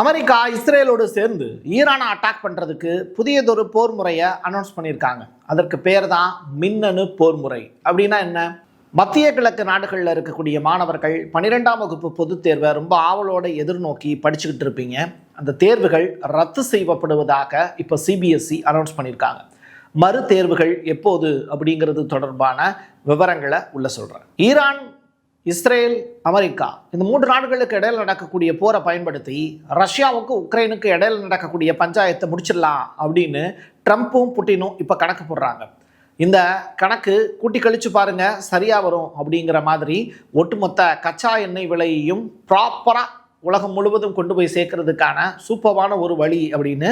America இஸ்ரேலோடு சேர்ந்து ஈரானை attack பண்ணுறதுக்கு புதியதொரு போர் முறையை அனௌன்ஸ் பண்ணியிருக்காங்க. அதற்கு பேர் தான் மின்னணு போர் முறை. அப்படின்னா என்ன? மத்திய கிழக்கு நாடுகளில் இருக்கக்கூடிய மாணவர்கள் 12ஆம் வகுப்பு பொதுத் தேர்வை ரொம்ப ஆவலோடு எதிர்நோக்கி படிச்சுக்கிட்டு இருப்பீங்க. அந்த தேர்வுகள் ரத்து செய்யப்படுவதாக இப்போ சிபிஎஸ்இ அனௌன்ஸ் பண்ணியிருக்காங்க. மறு தேர்வுகள் எப்போது அப்படிங்கிறது தொடர்பான விவரங்களை உள்ள சொல்கிறேன். ஈரான், இஸ்ரேல், அமெரிக்கா இந்த 3 நாடுகளுக்கு இடையில் நடக்கக்கூடிய போரை பயன்படுத்தி ரஷ்யாவுக்கு உக்ரைனுக்கு இடையில் நடக்கக்கூடிய பஞ்சாயத்தை முடிச்சிடலாம் அப்படின்னு ட்ரம்ப்பும் புட்டினும் இப்போ கணக்கு போடுறாங்க. இந்த கணக்கு கூட்டி கழிச்சு பாருங்க சரியா வரும் அப்படிங்கிற மாதிரி ஒட்டுமொத்த கச்சா எண்ணெய் விலையையும் ப்ராப்பராக உலகம் முழுவதும் கொண்டு போய் சேர்க்கறதுக்கான சூப்பரான ஒரு வழி அப்படின்னு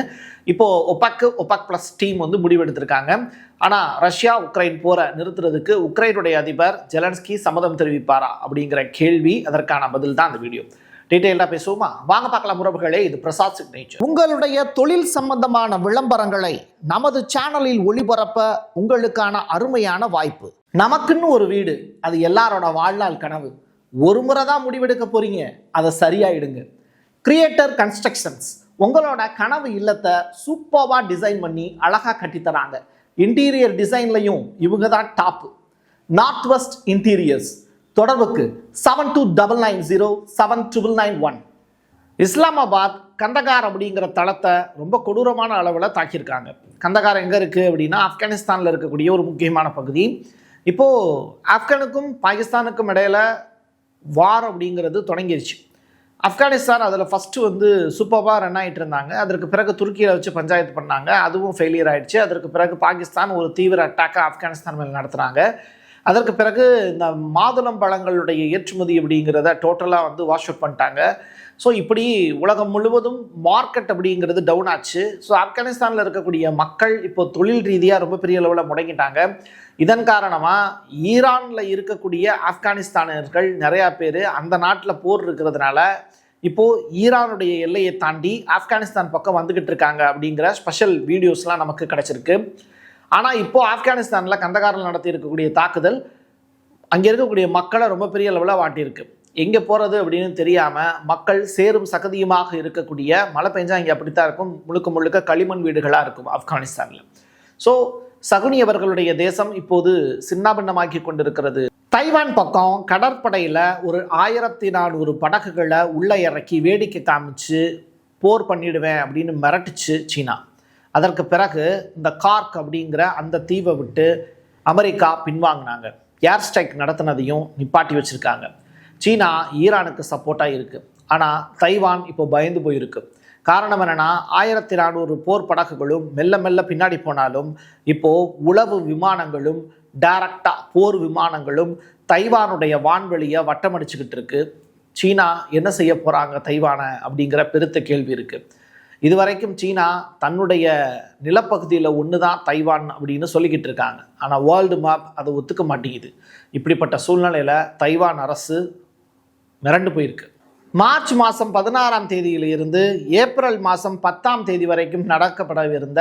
இப்போது ஒபக் ப்ளஸ் டீம் முடிவெடுத்திருக்காங்க. ஆனால் ரஷ்யா உக்ரைன் போரை நிறுத்துறதுக்கு உக்ரைனுடைய அதிபர் ஜெலன்ஸ்கி சம்மதம் தெரிவிப்பாரா அப்படிங்கிற கேள்வி, அதற்கான பதில் தான் அந்த வீடியோ. டீட்டெயிலாக பேசுவோமா? வாங்க பார்க்கலாம் உறவுகளே. இது பிரசாத் சிக்னேச்சர். உங்களுடைய தொழில் சம்பந்தமான விளம்பரங்களை நமது சேனலில் ஒளிபரப்ப உங்களுக்கான அருமையான வாய்ப்பு. நமக்குன்னு ஒரு வீடு, அது எல்லாரோட வாழ்நாள் கனவு. ஒரு முறை தான் முடிவெடுக்க போறீங்க, அதை சரியாயிடுங்க. கிரியேட்டர் கன்ஸ்ட்ரக்ஷன்ஸ் உங்களோட கனவு இல்லத்தை சூப்பராக டிசைன் பண்ணி அழகாக கட்டித்தராங்க. இன்டீரியர் டிசைன்லையும் இவங்க தான் டாப். North west interiors. தொடர்புக்கு 72907991. இஸ்லாமாபாத் கந்தகார் அப்படிங்கிற தளத்தை ரொம்ப கொடூரமான அளவில் தாக்கியிருக்காங்க. கந்தகார் எங்கே இருக்குது அப்படின்னா ஆப்கானிஸ்தானில் இருக்கக்கூடிய ஒரு முக்கியமான பகுதி. இப்போது ஆப்கானுக்கும் பாகிஸ்தானுக்கும் இடையில வார் அப்படிங்கிறது தொடங்கிருச்சு. ஆப்கானிஸ்தான் அதில் ஃபஸ்ட்டு சூப்பராக ரன் ஆகிட்டு இருந்தாங்க. அதற்கு பிறகு துருக்கியில் வச்சு பஞ்சாயத்து பண்ணாங்க, அதுவும் ஃபெயிலியர் ஆகிடுச்சு. அதற்கு பிறகு பாகிஸ்தான் ஒரு தீவிர அட்டாக்கை ஆப்கானிஸ்தான் மேலே நடத்துகிறாங்க. அதற்கு பிறகு இந்த மாதுளம் பழங்களுடைய ஏற்றுமதி அப்படிங்கிறத டோட்டலாக வாஷ் அவுட் பண்ணிட்டாங்க. ஸோ இப்படி உலகம் முழுவதும் மார்க்கெட் அப்படிங்கிறது டவுன் ஆச்சு. ஸோ ஆப்கானிஸ்தானில் இருக்கக்கூடிய மக்கள் இப்போ தொழில் ரீதியாக ரொம்ப பெரிய அளவில் முடங்கிட்டாங்க. இதன் காரணமாக ஈரானில் இருக்கக்கூடிய ஆப்கானிஸ்தானியர்கள் நிறையா பேர் அந்த நாட்டில் போர் இருக்கிறதுனால இப்போது ஈரானுடைய எல்லையை தாண்டி ஆப்கானிஸ்தான் பக்கம் வந்துக்கிட்டு இருக்காங்க அப்படிங்கிற ஸ்பெஷல் வீடியோஸ்லாம் நமக்கு கிடச்சிருக்கு. ஆனால் இப்போது ஆப்கானிஸ்தானில் கந்தகாரில் நடத்தி இருக்கக்கூடிய தாக்குதல் அங்கே இருக்கக்கூடிய மக்களை ரொம்ப பெரிய அளவில் வாட்டியிருக்கு. எங்கே போகிறது அப்படின்னு தெரியாமல் மக்கள் சேரும் சகதியுமாக இருக்கக்கூடிய, மழை பெஞ்சா இங்கே அப்படித்தான் இருக்கும், முழுக்க முழுக்க களிமண் வீடுகளாக இருக்கும் ஆப்கானிஸ்தானில். ஸோ சகுனி அவர்களுடைய தேசம் இப்போது சின்னாபின்னமாக்கி கொண்டிருக்கிறது. தைவான் பக்கம் கடற்படையில் ஒரு 1400 படகுகளை உள்ளே இறக்கி வேடிக்கை காமிச்சு போர் பண்ணிடுவேன் அப்படின்னு மிரட்டுச்சு சீனா. அதற்கு பிறகு இந்த கார்க் அப்படிங்கிற அந்த தீவை விட்டு அமெரிக்கா பின்வாங்கினாங்க. ஏர் ஸ்ட்ரைக் நடத்தினதையும் நிப்பாட்டி வச்சுருக்காங்க. சீனா ஈரானுக்கு சப்போர்ட்டாக இருக்குது. ஆனால் தைவான் இப்போ பயந்து போயிருக்கு. காரணம் என்னென்னா 1400 போர் படகுகளும் மெல்ல மெல்ல பின்னாடி போனாலும் இப்போது உளவு விமானங்களும் டைரக்டாக போர் விமானங்களும் தைவானுடைய வான்வெளியை வட்டமடிச்சுக்கிட்டு இருக்கு. சீனா என்ன செய்ய போகிறாங்க தைவானை அப்படிங்கிற பெருத்த கேள்வி இருக்குது. இதுவரைக்கும் சீனா தன்னுடைய நிலப்பகுதியில் ஒன்று தான் தைவான் அப்படின்னு சொல்லிக்கிட்டு இருக்காங்க. ஆனால் வேர்ல்டு மேப் அதை ஒத்துக்க மாட்டேங்குது. இப்படிப்பட்ட சூழ்நிலையில் தைவான் அரசு மிரண்டு போயிருக்கு. மார்ச் மாதம் 16ஆம் தேதியிலிருந்து ஏப்ரல் மாதம் 10ஆம் தேதி வரைக்கும் நடக்கப்படவிருந்த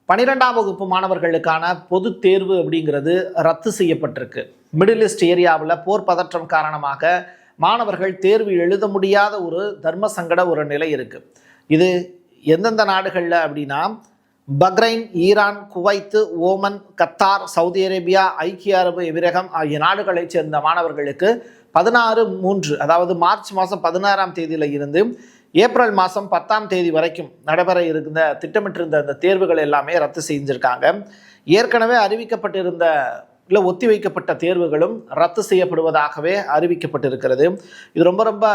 12ஆம் வகுப்பு மாணவர்களுக்கான பொது தேர்வு அப்படிங்கிறது ரத்து செய்யப்பட்டிருக்கு. மிடில் ஈஸ்ட் ஏரியாவில் போர் பதற்றம் காரணமாக மாணவர்கள் தேர்வு எழுத முடியாத ஒரு தர்ம சங்கட ஒரு நிலை இருக்குது. இது எந்தெந்த நாடுகளில் அப்படின்னா Bahrain, Iran, Kuwait, Oman, Qatar, Saudi Arabia, ஐக்கிய அரபு எமிரகம் ஆகிய நாடுகளைச் சேர்ந்த மாணவர்களுக்கு 16/3 அதாவது மார்ச் மாதம் 16ஆம் தேதியில் இருந்து ஏப்ரல் மாதம் 10ஆம் தேதி வரைக்கும் நடைபெற இருந்த திட்டமிட்டிருந்த அந்த தேர்வுகள் எல்லாமே ரத்து செஞ்சுருக்காங்க. ஏற்கனவே அறிவிக்கப்பட்டிருந்த இல்லை ஒத்தி வைக்கப்பட்ட தேர்வுகளும் ரத்து செய்யப்படுவதாகவே அறிவிக்கப்பட்டிருக்கிறது. இது ரொம்ப ரொம்ப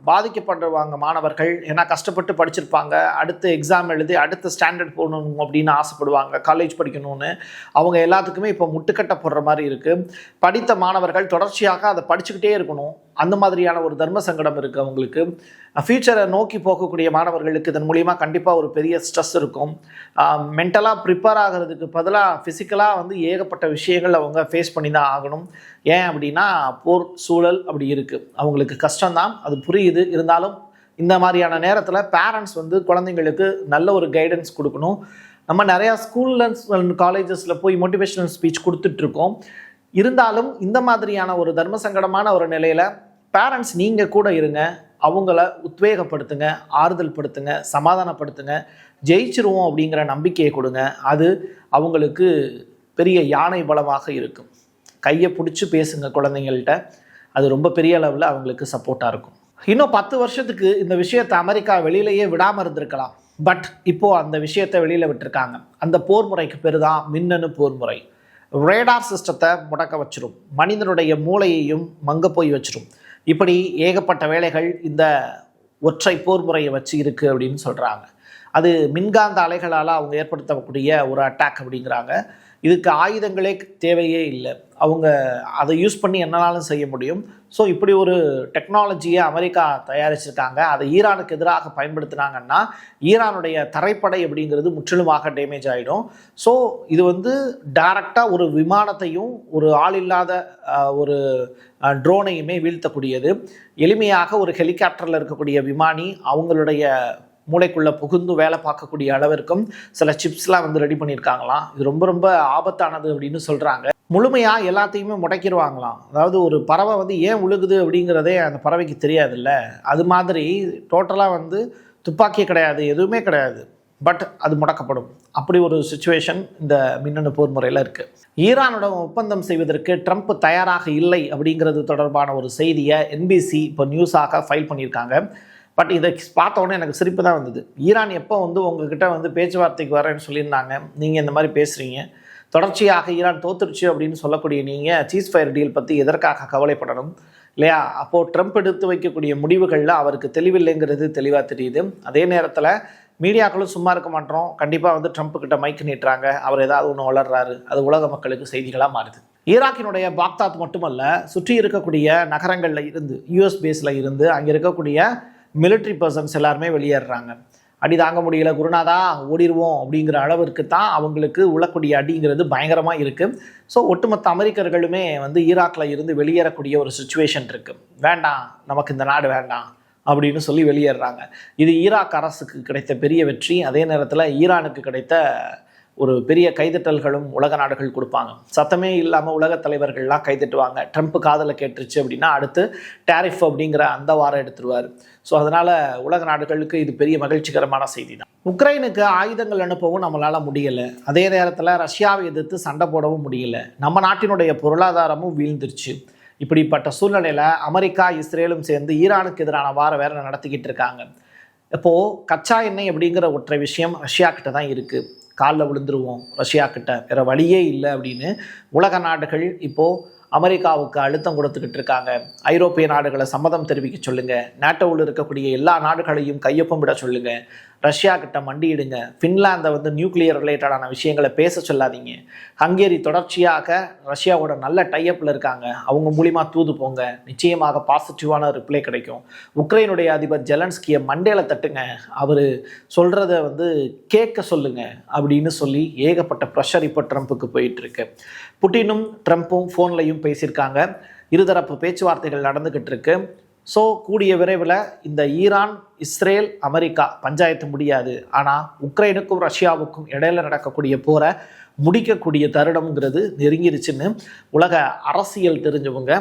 பாதிக்கப்படுவாங்க மாணவர்கள். ஏன்னா கஷ்டப்பட்டு படிச்சிருப்பாங்க, அடுத்த எக்ஸாம் எழுதி அடுத்த ஸ்டாண்டர்ட் போகணும் அப்படின்னு ஆசைப்படுவாங்க, காலேஜ் படிக்கணும்னு. அவங்க எல்லாத்துக்குமே இப்போ முட்டுக்கட்டை போடுற மாதிரி இருக்குது. படித்த மாணவர்கள் தொடர்ச்சியாக அதை படிச்சுக்கிட்டே இருக்கணும், அந்த மாதிரியான ஒரு தர்ம சங்கடம் இருக்குது அவங்களுக்கு. ஃபியூச்சரை நோக்கி போகக்கூடிய மாணவர்களுக்கு இதன் மூலிமா கண்டிப்பாக ஒரு பெரிய ஸ்ட்ரெஸ் இருக்கும். மென்டலாக ப்ரிப்பேர் ஆகிறதுக்கு பதிலாக ஃபிசிக்கலாக ஏகப்பட்ட விஷயங்கள் அவங்க ஃபேஸ் பண்ணி தான் ஆகணும். ஏன் அப்படின்னா போர் சூழல் அப்படி இருக்குது. அவங்களுக்கு கஷ்டம்தான், அது புரியுது. இருந்தாலும் இந்த மாதிரியான நேரத்தில் பேரண்ட்ஸ் குழந்தைங்களுக்கு நல்ல ஒரு கைடன்ஸ் கொடுக்கணும். நம்ம நிறையா ஸ்கூல்ஸ் அண்ட் காலேஜஸில் போய் மோட்டிவேஷனல் ஸ்பீச் கொடுத்துட்ருக்கோம். இருந்தாலும் இந்த மாதிரியான ஒரு தர்ம சங்கடமான ஒரு நிலையில் பேரண்ட்ஸ் நீங்கள் கூட இருங்க. அவங்கள உத்வேகப்படுத்துங்க, ஆறுதல் படுத்துங்க, சமாதானப்படுத்துங்க. ஜெயிச்சிருவோம் அப்படிங்கிற நம்பிக்கையை கொடுங்க. அது அவங்களுக்கு பெரிய யானை பலமாக இருக்கும். கையை பிடிச்சி பேசுங்க குழந்தைங்கள்ட்ட. அது ரொம்ப பெரிய அளவில் அவங்களுக்கு சப்போர்ட்டாக இருக்கும். இன்னும் 10 வருஷத்துக்கு இந்த விஷயத்தை அமெரிக்கா வெளியிலேயே விடாமல் இருந்திருக்கலாம். பட் இப்போது அந்த விஷயத்தை வெளியில் விட்டுருக்காங்க. அந்த போர் முறைக்கு பேர் தான் மின்னணு போர் முறை. ரேடார் சிஸ்டத்தை முடக்க வச்சிரும், மனிதனுடைய மூளையையும் மங்க போய் வச்சிரும். இப்படி ஏகப்பட்ட வேலைகள் இந்த ஒற்றை போர் முறையை வச்சு இருக்குது அப்படின்னு சொல்கிறாங்க. அது மின்காந்த அலைகளால் அவங்க ஏற்படுத்தக்கூடிய ஒரு அட்டாக் அப்படிங்கிறாங்க. இதுக்கு ஆயுதங்களே தேவையே இல்லை, அவங்க அதை யூஸ் பண்ணி என்னனாலும் செய்ய முடியும். ஸோ இப்படி ஒரு டெக்னாலஜியை அமெரிக்கா தயாரிச்சிருக்காங்க. அதை ஈரானுக்கு எதிராக பயன்படுத்தினாங்கன்னா ஈரானுடைய தரைப்படை அப்படிங்கிறது முற்றிலுமாக டேமேஜ் ஆகிடும். ஸோ இது டைரக்டாக ஒரு விமானத்தையும் ஒரு ஆள் இல்லாத ஒரு ட்ரோனையுமே வீழ்த்தக்கூடியது. எளிமையாக ஒரு ஹெலிகாப்டரில் இருக்கக்கூடிய விமானி அவங்களுடைய மூளைக்குள்ளே புகுந்து வேலை பார்க்கக்கூடிய அளவிற்கும் சில சிப்ஸ்லாம் ரெடி பண்ணியிருக்காங்களாம். இது ரொம்ப ரொம்ப ஆபத்தானது அப்படின்னு சொல்கிறாங்க. முழுமையாக எல்லாத்தையுமே முடக்கிடுவாங்களாம். அதாவது ஒரு பறவை ஏன் உழுகுது அப்படிங்கிறதே அந்த பறவைக்கு தெரியாதுல்ல. அது மாதிரி டோட்டலாக துப்பாக்கி கிடையாது, எதுவுமே கிடையாது, பட் அது முடக்கப்படும். அப்படி ஒரு சுச்சுவேஷன் இந்த மின்னணு போர் முறையில் இருக்குது. ஈரானோட ஒப்பந்தம் செய்வதற்கு ட்ரம்ப் தயாராக இல்லை அப்படிங்கிறது தொடர்பான ஒரு செய்தியை NBC இப்போ நியூஸாக ஃபைல் பண்ணியிருக்காங்க. பட் இதை பார்த்த உடனே எனக்கு சிரிப்பு தான் வந்தது. ஈரான் எப்போ உங்ககிட்ட பேச்சுவார்த்தைக்கு வரேன்னு சொல்லியிருந்தாங்க, நீங்கள் இந்த மாதிரி பேசுகிறீங்க. தொடர்ச்சியாக ஈரான் தோத்துருச்சு அப்படின்னு சொல்லக்கூடிய நீங்கள் சீஸ்ஃபயர் டீல் பற்றி எதற்காக கவலைப்படணும் இல்லையா? அப்போது ட்ரம்ப் எடுத்து வைக்கக்கூடிய முடிவுகளில் அவருக்கு தெளிவில்லைங்கிறது தெளிவாக தெரியுது. அதே நேரத்தில் மீடியாக்களும் சும்மா இருக்க மாட்டோம். கண்டிப்பாக ட்ரம்ப்கிட்ட மைக்கு நீட்டுறாங்க, அவர் ஏதாவது ஒன்று வளர்றாரு, அது உலக மக்களுக்கு செய்திகளாக மாறுது. ஈராக்கினுடைய பாக்தாத் மட்டுமல்ல, சுற்றி இருக்கக்கூடிய நகரங்களில் இருந்து, US பேஸில் இருந்து அங்கே இருக்கக்கூடிய மிலிட்ரி பர்சன்ஸ் எல்லாருமே வெளியேறாங்க. அடி தாங்க முடியல குருநாதா, ஓடிடுவோம் அப்படிங்கிற அளவிற்கு தான் அவங்களுக்கு உழக்கூடிய அடிங்கிறது பயங்கரமாக இருக்குது. ஸோ ஒட்டுமொத்த அமெரிக்கர்களுமே ஈராக்கில் இருந்து வெளியேறக்கூடிய ஒரு சுச்சுவேஷன் இருக்குது. வேண்டாம், நமக்கு இந்த நாடு வேண்டாம் அப்படின்னு சொல்லி வெளியேறாங்க. இது ஈராக் அரசுக்கு கிடைத்த பெரிய வெற்றி. அதே நேரத்தில் ஈரானுக்கு கிடைத்த ஒரு பெரிய கைதட்டல்களும் உலக நாடுகள் கொடுப்பாங்க. சத்தமே இல்லாமல் உலக தலைவர்கள்லாம் கைதட்டுவாங்க. ட்ரம்ப் காதில் கேட்டுருச்சு அப்படின்னா அடுத்து டேரிஃப் அப்படிங்கிற அந்த வாரம் எடுத்துருவார். ஸோ அதனால் உலக நாடுகளுக்கு இது பெரிய மகிழ்ச்சிகரமான செய்தி தான். உக்ரைனுக்கு ஆயுதங்கள் அனுப்பவும் நம்மளால் முடியலை. அதே நேரத்தில் ரஷ்யாவை எதிர்த்து சண்டை போடவும் முடியலை. நம்ம நாட்டினுடைய பொருளாதாரமும் வீழ்ந்துருச்சு. இப்படிப்பட்ட சூழ்நிலையில் அமெரிக்கா இஸ்ரேலும் சேர்ந்து ஈரானுக்கு எதிரான வேற நடத்திக்கிட்டு இருக்காங்க. இப்போது கச்சா எண்ணெய் அப்படிங்கிற ஒற்றை விஷயம் ரஷ்யா கிட்ட தான் இருக்குது. காலில் விழுந்துருவோம் ரஷ்யா கிட்ட, வேறு வழியே இல்லை அப்படின்னு உலக நாடுகள் இப்போது அமெரிக்காவுக்கு அழுத்தம் கொடுத்துக்கிட்டு இருக்காங்க. ஐரோப்பிய நாடுகளை சம்மதம் தெரிவிக்க சொல்லுங்கள், நேட்டோவில் இருக்கக்கூடிய எல்லா நாடுகளையும் கையொப்பம் விட சொல்லுங்கள், ரஷ்யா கிட்ட மண்டியிடுங்க, ஃபின்லாந்தை நியூக்ளியர் ரிலேட்டடான விஷயங்களை பேச சொல்லாதீங்க. ஹங்கேரி தொடர்ச்சியாக ரஷ்யாவோட நல்ல டைஅப்பில் இருக்காங்க, அவங்க மூலிமா தூது போங்க, நிச்சயமாக பாசிட்டிவான ரிப்ளை கிடைக்கும். உக்ரைனுடைய அதிபர் ஜெலன்ஸ்கியை மண்டேல தட்டுங்க, அவர் சொல்கிறத கேட்க சொல்லுங்க அப்படின்னு சொல்லி ஏகப்பட்ட ப்ரெஷர் இப்போ ட்ரம்ப்புக்கு போயிட்டுருக்கு. புட்டினும் ட்ரம்ப்பும் ஃபோன்லையும் பேசியிருக்காங்க. இருதரப்பு பேச்சுவார்த்தைகள் நடந்துக்கிட்டு இருக்கு. ஸோ கூடிய விரைவில் இந்த ஈரான் இஸ்ரேல் அமெரிக்கா பஞ்சாயத்து முடியாது. ஆனால் உக்ரைனுக்கும் ரஷ்யாவுக்கும் இடையில நடக்கக்கூடிய போரை முடிக்கக்கூடிய தருணம்ங்கிறது நெருங்கிருச்சுன்னு உலக அரசியல் தெரிஞ்சவங்க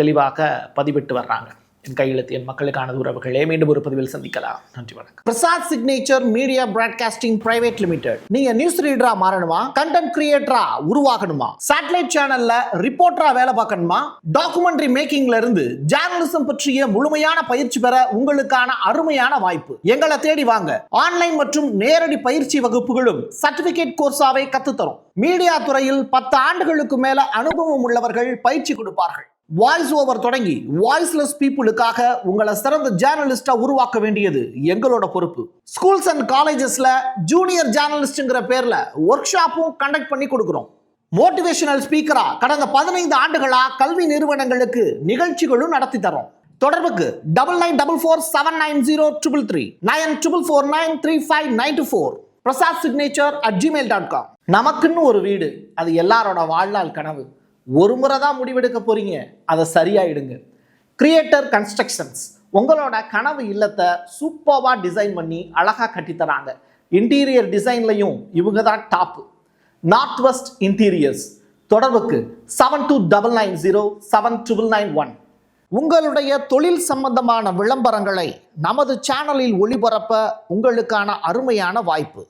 தெளிவாக பதிவிட்டு வர்றாங்க. என் கையெழுத்து என் மக்களுக்கான உறவுகளே. மீண்டும் ஒரு பதிவில் சந்திக்கலாம். நன்றி, வணக்கம். Prasad signature media broadcasting private limited. நீங்க நியூஸ் ரீடரா மாறணுமா, கண்டென்ட் கிரியேட்டரா உருவாகணுமா, சேட்டலைட் சேனல்ல ரிப்போர்ட்டரா வேலை பார்க்கணுமா, டாக்குமெண்ட்ரி மேக்கிங்ல இருந்து ஜேர்னலிசம் பற்றிய முழுமையான பயிற்சி பெற உங்களுக்கான அருமையான வாய்ப்பு. எங்களை தேடி வாங்க. ஆன்லைன் மற்றும் நேரடி பயிற்சி வகுப்புகளும் சர்டிபிகேட் கோர்ஸாவே கத்துத்தரும். மீடியா துறையில் 10 ஆண்டுகளுக்கு மேல அனுபவம் உள்ளவர்கள் பயிற்சி கொடுப்பார்கள். வாய்ஸ் ஓவர் தொடங்கி வாய்ஸ்லெஸ் பீப்புளுக்காக உங்களை சிறந்த ஜேர்னலிஸ்டா உருவாக்க வேண்டியது எங்களோட பொறுப்பு. ஸ்கூல்ஸ் அண்ட் காலேஜஸ்ல ஜூனியர் ஜேர்னலிஸ்ட்ங்கிற பேர்ல ஒர்க் ஷாப்பும் கண்டக்ட் பண்ணி கொடுக்கிறோம். மோட்டிவேஷனல் ஸ்பீக்கரா கடந்த 15 ஆண்டுகளா கல்வி நிறுவனங்களுக்கு நிகழ்ச்சிகளும் நடத்தி தரோம். தொடர்புக்கு 9944790333 94493594 prasadsignature@gmail.com. நமக்குன்னு ஒரு வீடு, அது எல்லாரோட வாழ்நாள் கனவு. ஒரு முறை தான் முடிவெடுக்க போறீங்க, அதை சரியாயிடுங்க. கிரியேட்டர் கன்ஸ்ட்ரக்ஷன்ஸ் உங்களோட கனவு இல்லத்தை சூப்பர்வா டிசைன் பண்ணி அழகா கட்டித்தராங்க. இன்டீரியர் டிசைன்லையும் இவங்க தான் டாப். North west interiors. தொடர்புக்கு 7299079991. உங்களுடைய தொழில் சம்பந்தமான விளம்பரங்களை நமது சேனலில் ஒளிபரப்ப உங்களுக்கான அருமையான வாய்ப்பு.